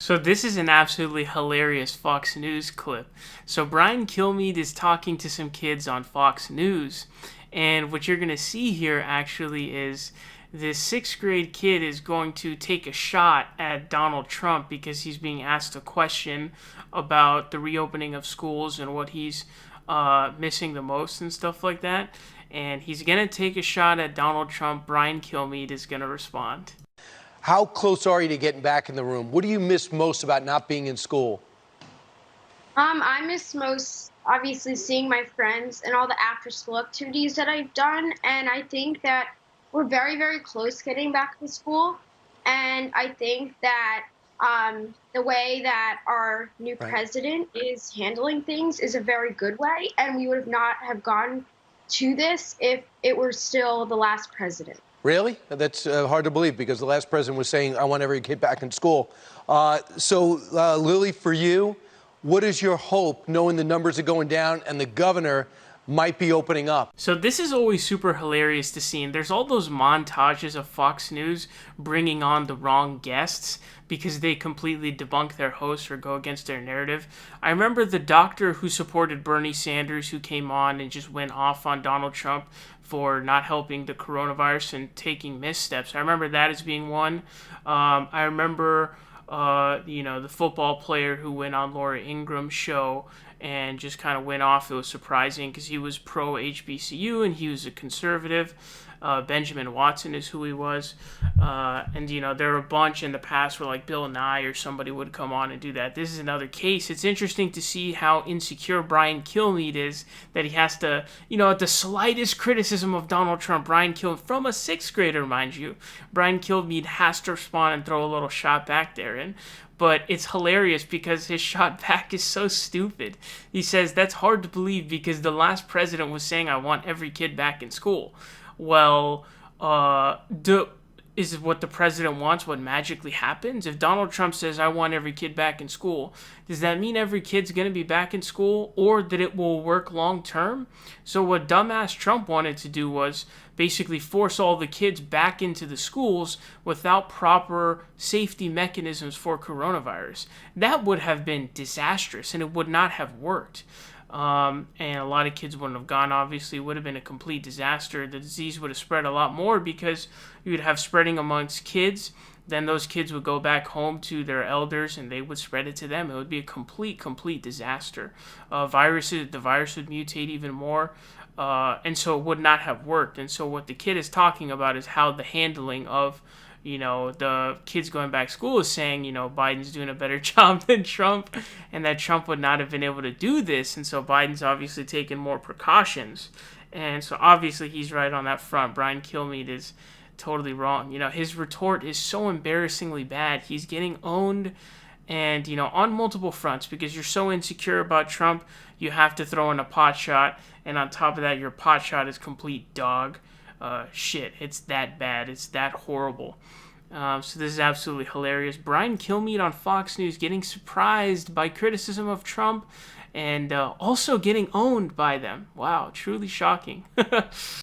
So this is an absolutely hilarious Fox News clip. So Brian Kilmeade is talking to some kids on Fox News, and what you're gonna see here actually is this sixth grade kid is going to take a shot at Donald Trump because he's being asked a question about the reopening of schools and what he's missing the most and stuff like that. And he's gonna take a shot at Donald Trump. Brian Kilmeade is gonna respond. How close are you to getting back in the room? What do you miss most about not being in school? I miss most obviously seeing my friends and all the after school activities that I've done. And I think that we're very, very close getting back to school. And I think that the way that our new Right. president is handling things is a very good way. And we would have not have gone to this if it were still the last president. Really? That's hard to believe because the last president was saying, I want every kid back in school. Lily, for you, what is your hope knowing the numbers are going down and the governor might be opening up? So this is always super hilarious to see, and there's all those montages of Fox News bringing on the wrong guests because they completely debunk their hosts or go against their narrative. I remember the doctor who supported Bernie Sanders who came on and just went off on Donald Trump for not helping the coronavirus and taking missteps. I remember that as being one. I remember the football player who went on Laura Ingram's show and just kind of went off. It was surprising because he was pro HBCU and he was a conservative. Benjamin Watson is who he was. There were a bunch in the past where like Bill Nye or somebody would come on and do that. This is another case. It's interesting to see how insecure Brian Kilmeade is that he has to, at the slightest criticism of Donald Trump, Brian Kilmeade, from a sixth grader, mind you, Brian Kilmeade has to respond and throw a little shot back there. But it's hilarious because his shot back is so stupid. He says, that's hard to believe because the last president was saying, I want every kid back in school. Well, is what the president wants what magically happens? If Donald Trump says, I want every kid back in school, does that mean every kid's going to be back in school or that it will work long term? So what dumbass Trump wanted to do was basically force all the kids back into the schools without proper safety mechanisms for coronavirus. That would have been disastrous and it would not have worked. And a lot of kids wouldn't have gone. Obviously, it would have been a complete disaster. The disease would have spread a lot more because you would have spreading amongst kids. Then those kids would go back home to their elders and they would spread it to them. It would be a complete disaster. The virus would mutate even more. And so it would not have worked. And so what the kid is talking about is how the handling of the kids going back to school is saying, Biden's doing a better job than Trump and that Trump would not have been able to do this. And so Biden's obviously taken more precautions. And so obviously he's right on that front. Brian Kilmeade is totally wrong. His retort is so embarrassingly bad. He's getting owned and, on multiple fronts because you're so insecure about Trump, you have to throw in a pot shot. And on top of that, your pot shot is complete dog. Shit, it's that bad. It's that horrible. So this is absolutely hilarious. Brian Kilmeade on Fox News getting surprised by criticism of Trump and also getting owned by them. Wow, truly shocking.